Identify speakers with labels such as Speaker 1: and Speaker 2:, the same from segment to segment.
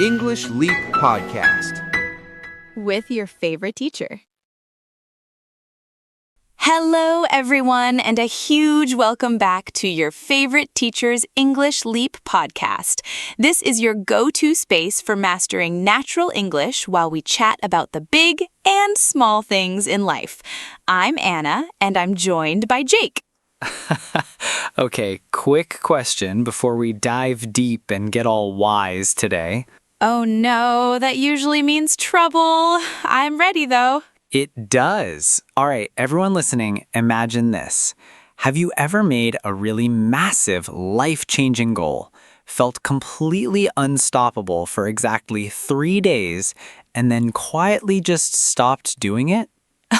Speaker 1: English Leap Podcast
Speaker 2: with your favorite teacher. Hello, everyone, and a huge welcome back to your favorite teacher's English Leap podcast. This is your go-to space for mastering natural English while we chat about the big and small things in life. I'm Anna, and I'm joined by Jake.
Speaker 3: Okay, quick question before we dive deep and get all wise today.
Speaker 2: Oh no, that usually means trouble. I'm ready, though.
Speaker 3: It does. All right, everyone listening, imagine this. Have you ever made a really massive, life-changing goal, felt completely unstoppable for exactly 3 days, and then quietly just stopped doing it?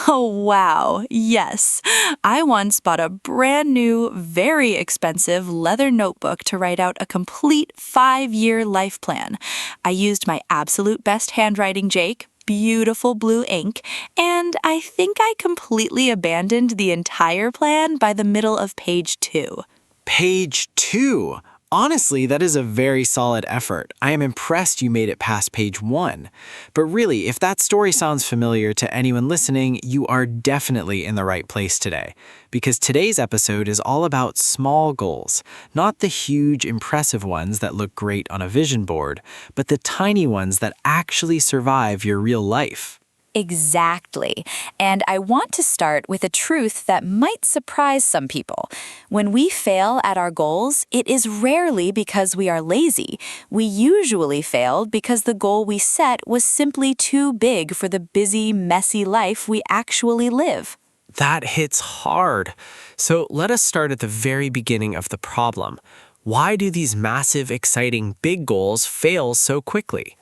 Speaker 2: Oh, wow. Yes. I once bought a brand new, very expensive leather notebook to write out a complete 5-year life plan. I used my absolute best handwriting, Jake, beautiful blue ink, and I think I completely abandoned the entire plan by the middle of page 2.
Speaker 4: Page 2? Honestly, that is a very solid effort. I am impressed you made it past page 1. But really, if that story sounds familiar to anyone listening, you are definitely in the right place today. Because today's episode is all about small goals, not the huge, impressive ones that look great on a vision board, but the tiny ones that actually survive your real life.
Speaker 2: Exactly. And I want to start with a truth that might surprise some people. When we fail at our goals, it is rarely because we are lazy. We usually failed because the goal we set was simply too big for the busy, messy life we actually live.
Speaker 4: That hits hard. So let us start at the very beginning of the problem. Why do these massive, exciting, big goals fail so quickly?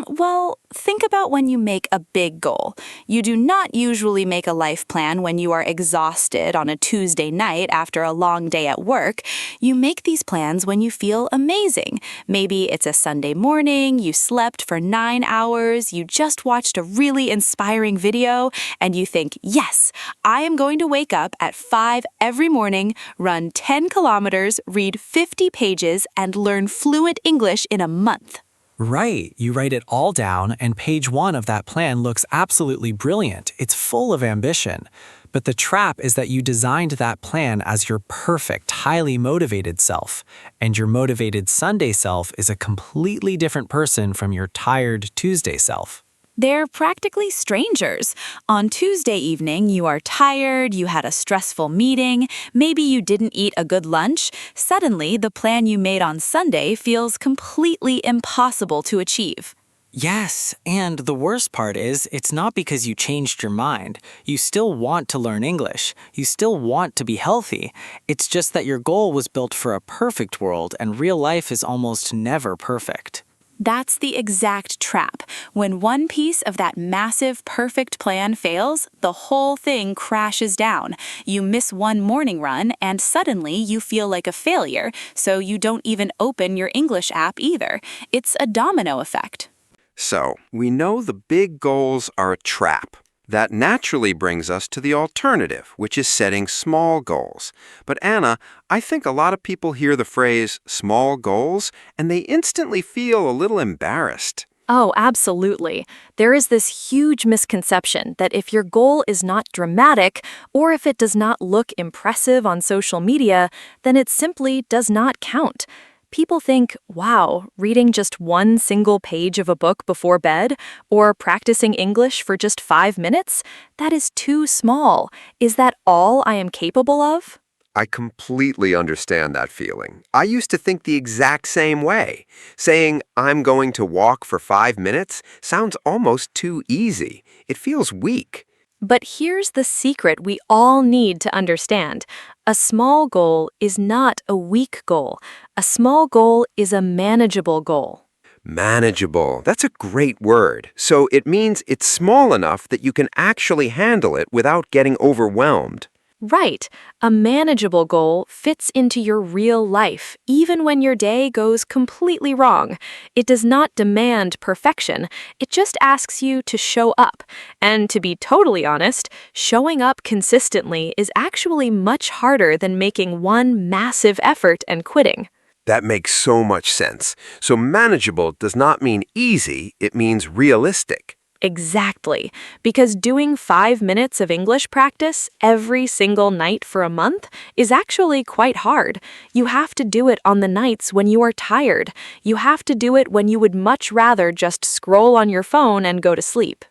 Speaker 2: Well, think about when you make a big goal. You do not usually make a life plan when you are exhausted on a Tuesday night after a long day at work. You make these plans when you feel amazing. Maybe it's a Sunday morning, you slept for 9 hours, you just watched a really inspiring video, and you think, yes, I am going to wake up at 5 every morning, run 10 kilometers, read 50 pages, and learn fluent English in a month.
Speaker 4: Right, you write it all down, and page 1 of that plan looks absolutely brilliant. It's full of ambition. But the trap is that you designed that plan as your perfect, highly motivated self. And your motivated Sunday self is a completely different person from your tired Tuesday self.
Speaker 2: They're practically strangers. On Tuesday evening, you are tired, you had a stressful meeting, maybe you didn't eat a good lunch. Suddenly, the plan you made on Sunday feels completely impossible to achieve.
Speaker 4: Yes, and the worst part is, it's not because you changed your mind. You still want to learn English. You still want to be healthy. It's just that your goal was built for a perfect world, and real life is almost never perfect.
Speaker 2: That's the exact trap. When one piece of that massive, perfect plan fails, the whole thing crashes down. You miss one morning run, and suddenly you feel like a failure, so you don't even open your English app either. It's a domino effect.
Speaker 1: So, we know the big goals are a trap. That naturally brings us to the alternative, which is setting small goals. But Anna, I think a lot of people hear the phrase small goals and they instantly feel a little embarrassed.
Speaker 5: Oh, absolutely. There is this huge misconception that if your goal is not dramatic, or if it does not look impressive on social media, then it simply does not count. People think, wow, reading just one single page of a book before bed, or practicing English for just 5 minutes, that is too small. Is that all I am capable of?
Speaker 6: I completely understand that feeling. I used to think the exact same way. Saying, I'm going to walk for 5 minutes sounds almost too easy. It feels weak.
Speaker 5: But here's the secret we all need to understand. A small goal is not a weak goal. A small goal is a manageable goal.
Speaker 6: Manageable. That's a great word. So it means it's small enough that you can actually handle it without getting overwhelmed.
Speaker 5: Right. A manageable goal fits into your real life, even when your day goes completely wrong. It does not demand perfection. It just asks you to show up. And to be totally honest, showing up consistently is actually much harder than making one massive effort and quitting.
Speaker 6: That makes so much sense. So manageable does not mean easy, it means realistic.
Speaker 5: Exactly. Because doing 5 minutes of English practice every single night for a month is actually quite hard. You have to do it on the nights when you are tired. You have to do it when you would much rather just scroll on your phone and go to sleep.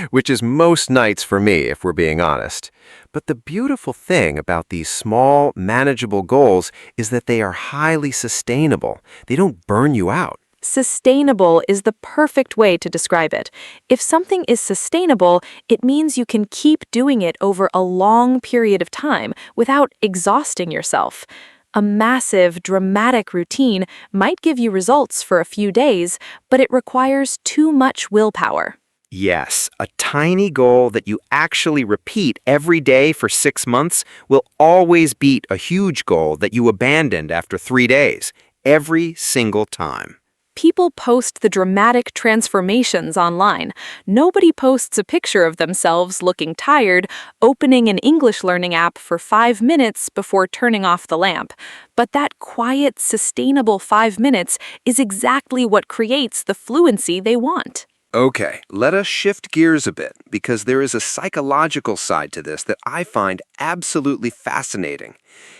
Speaker 6: Which is most nights for me, if we're being honest. But the beautiful thing about these small, manageable goals is that they are highly sustainable. They don't burn you out.
Speaker 5: Sustainable is the perfect way to describe it. If something is sustainable, it means you can keep doing it over a long period of time without exhausting yourself. A massive, dramatic routine might give you results for a few days, but it requires too much willpower.
Speaker 1: Yes, a tiny goal that you actually repeat every day for 6 months will always beat a huge goal that you abandoned after 3 days, every single time.
Speaker 5: People post the dramatic transformations online. Nobody posts a picture of themselves looking tired, opening an English learning app for 5 minutes before turning off the lamp. But that quiet, sustainable 5 minutes is exactly what creates the fluency they want.
Speaker 1: Okay, let us shift gears a bit because there is a psychological side to this that I find absolutely fascinating.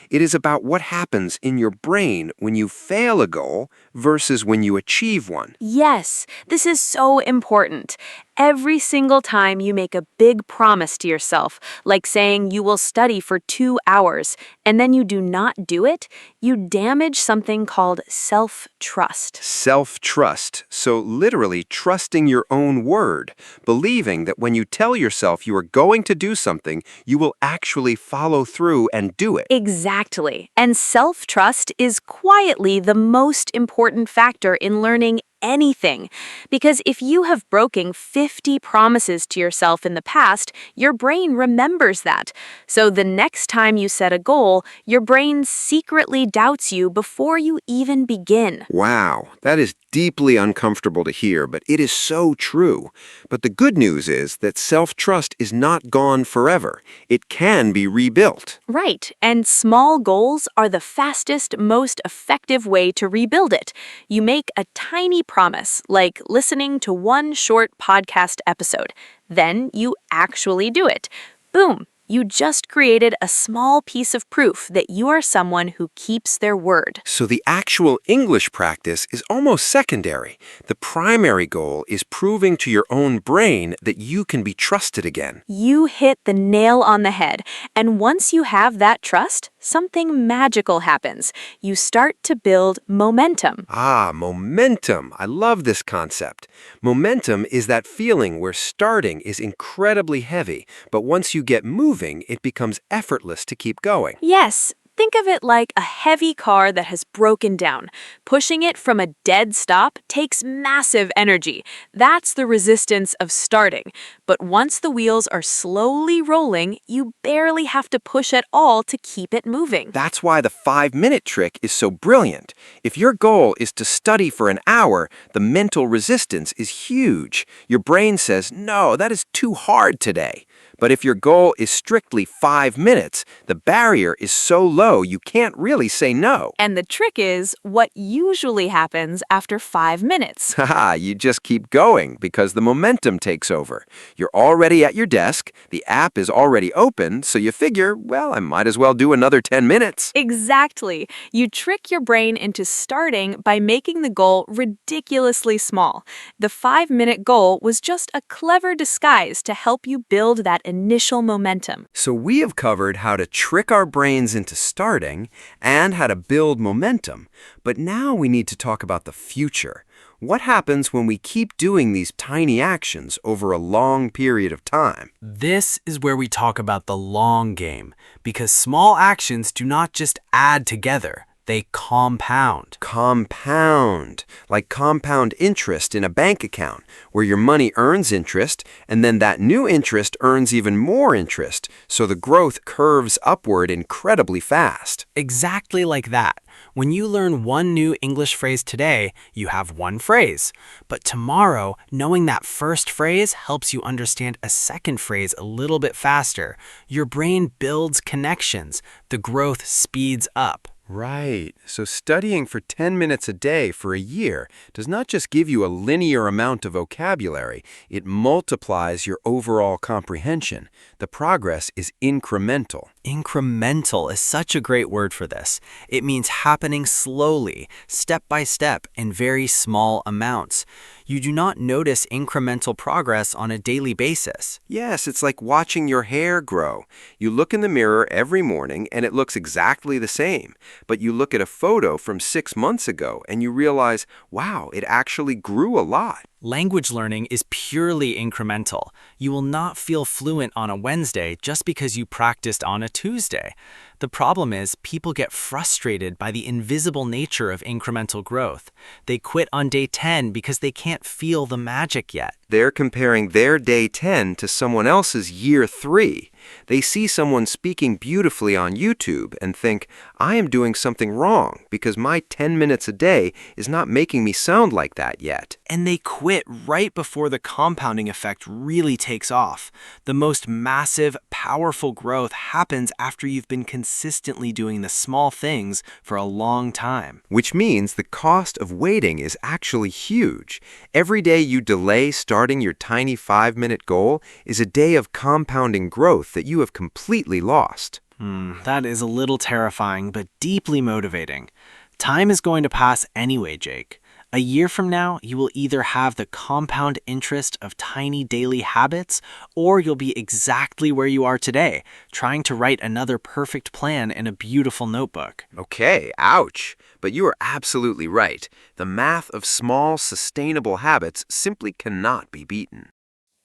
Speaker 1: It is about what happens in your brain when you fail a goal versus when you achieve one.
Speaker 5: Yes, this is so important. Every single time you make a big promise to yourself, like saying you will study for 2 hours, and then you do not do it, you damage something called self-trust.
Speaker 1: Self-trust, so literally trusting your own word, believing that when you tell yourself you are going to do something, you will actually follow through and do it.
Speaker 5: Exactly. And self-trust is quietly the most important factor in learning anything. Because if you have broken 50 promises to yourself in the past, your brain remembers that. So the next time you set a goal, your brain secretly doubts you before you even begin.
Speaker 1: Wow, that is deeply uncomfortable to hear, but it is so true. But the good news is that self-trust is not gone forever. It can be rebuilt.
Speaker 5: Right, and small goals are the fastest, most effective way to rebuild it. You make a tiny promise, like listening to one short podcast episode. Then you actually do it. Boom, you just created a small piece of proof that you are someone who keeps their word.
Speaker 1: So the actual English practice is almost secondary. The primary goal is proving to your own brain that you can be trusted again.
Speaker 5: You hit the nail on the head, and once you have that trust, something magical happens. You start to build momentum.
Speaker 1: Ah, momentum. I love this concept. Momentum is that feeling where starting is incredibly heavy, but once you get moving, it becomes effortless to keep going.
Speaker 5: Yes, think of it like a heavy car that has broken down. Pushing it from a dead stop takes massive energy. That's the resistance of starting. But once the wheels are slowly rolling, you barely have to push at all to keep it moving.
Speaker 1: That's why the 5-minute trick is so brilliant. If your goal is to study for an hour, the mental resistance is huge. Your brain says, no, that is too hard today. But if your goal is strictly 5 minutes, the barrier is so low you can't really say no.
Speaker 5: And the trick is what usually happens after 5 minutes.
Speaker 1: Haha, you just keep going because the momentum takes over. You're already at your desk, the app is already open, so you figure, well, I might as well do another 10 minutes.
Speaker 5: Exactly. You trick your brain into starting by making the goal ridiculously small. The 5-minute goal was just a clever disguise to help you build that initial momentum.
Speaker 1: So we have covered how to trick our brains into starting and how to build momentum. But now we need to talk about the future. What happens when we keep doing these tiny actions over a long period of time?
Speaker 4: This is where we talk about the long game, because small actions do not just add together. They compound.
Speaker 1: Compound, like compound interest in a bank account, where your money earns interest, and then that new interest earns even more interest, so the growth curves upward incredibly fast.
Speaker 4: Exactly like that. When you learn one new English phrase today, you have one phrase. But tomorrow, knowing that first phrase helps you understand a second phrase a little bit faster. Your brain builds connections. The growth speeds up.
Speaker 1: Right. So studying for 10 minutes a day for a year does not just give you a linear amount of vocabulary, it multiplies your overall comprehension. The progress is incremental.
Speaker 3: Incremental is such a great word for this. It means happening slowly, step by step, in very small amounts. You do not notice incremental progress on a daily basis.
Speaker 1: Yes, it's like watching your hair grow. You look in the mirror every morning and it looks exactly the same. But you look at a photo from 6 months ago and you realize, wow, it actually grew a lot.
Speaker 3: Language learning is purely incremental. You will not feel fluent on a Wednesday just because you practiced on a Tuesday. The problem is people get frustrated by the invisible nature of incremental growth. They quit on day 10 because they can't feel the magic yet.
Speaker 1: They're comparing their day 10 to someone else's year 3. They see someone speaking beautifully on YouTube and think, I am doing something wrong because my 10 minutes a day is not making me sound like that yet.
Speaker 4: And they quit right before the compounding effect really takes off. The most massive, powerful growth happens after you've been consistently doing the small things for a long time.
Speaker 1: Which means the cost of waiting is actually huge. Every day you delay starting your tiny 5-minute goal is a day of compounding growth that you have completely lost.
Speaker 4: That is a little terrifying, but deeply motivating. Time is going to pass anyway, Jake. A year from now, you will either have the compound interest of tiny daily habits, or you'll be exactly where you are today, trying to write another perfect plan in a beautiful notebook.
Speaker 1: Okay, ouch. But you are absolutely right. The math of small, sustainable habits simply cannot be beaten.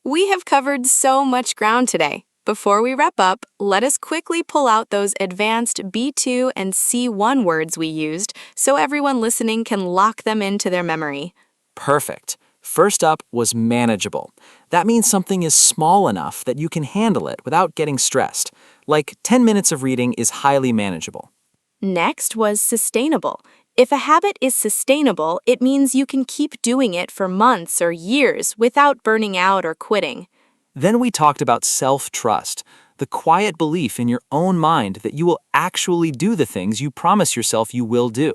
Speaker 2: We have covered so much ground today. Before we wrap up, let us quickly pull out those advanced B2 and C1 words we used so everyone listening can lock them into their memory.
Speaker 7: Perfect. First up was manageable. That means something is small enough that you can handle it without getting stressed. Like 10 minutes of reading is highly manageable.
Speaker 2: Next was sustainable. If a habit is sustainable, it means you can keep doing it for months or years without burning out or quitting.
Speaker 7: Then we talked about self-trust, the quiet belief in your own mind that you will actually do the things you promise yourself you will do.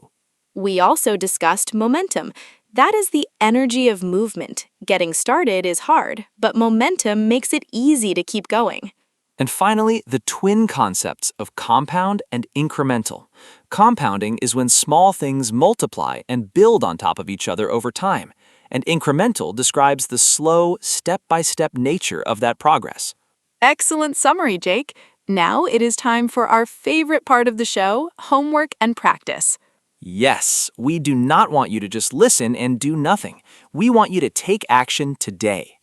Speaker 2: We also discussed momentum. That is the energy of movement. Getting started is hard, but momentum makes it easy to keep going.
Speaker 7: And finally, the twin concepts of compound and incremental. Compounding is when small things multiply and build on top of each other over time. And incremental describes the slow, step-by-step nature of that progress.
Speaker 2: Excellent summary, Jake. Now it is time for our favorite part of the show, homework and practice.
Speaker 7: Yes, we do not want you to just listen and do nothing. We want you to take action today.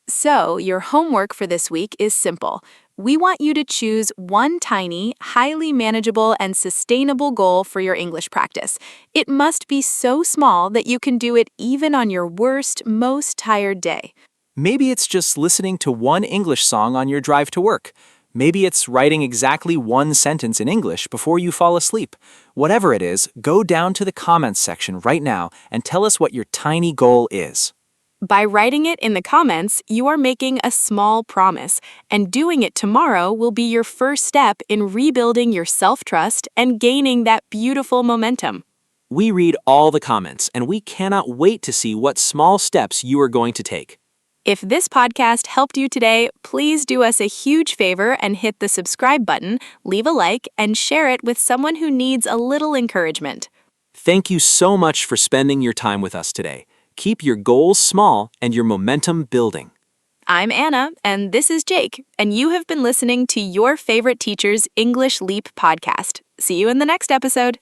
Speaker 2: So, your homework for this week is simple. We want you to choose one tiny, highly manageable, and sustainable goal for your English practice. It must be so small that you can do it even on your worst, most tired day.
Speaker 7: Maybe it's just listening to one English song on your drive to work. Maybe it's writing exactly one sentence in English before you fall asleep. Whatever it is, go down to the comments section right now and tell us what your tiny goal is.
Speaker 2: By writing it in the comments, you are making a small promise, and doing it tomorrow will be your first step in rebuilding your self-trust and gaining that beautiful momentum.
Speaker 7: We read all the comments, and we cannot wait to see what small steps you are going to take.
Speaker 2: If this podcast helped you today, please do us a huge favor and hit the subscribe button, leave a like, and share it with someone who needs a little encouragement.
Speaker 7: Thank you so much for spending your time with us today. Keep your goals small and your momentum building.
Speaker 2: I'm Anna, and this is Jake, and you have been listening to your favorite teacher's English Leap podcast. See you in the next episode.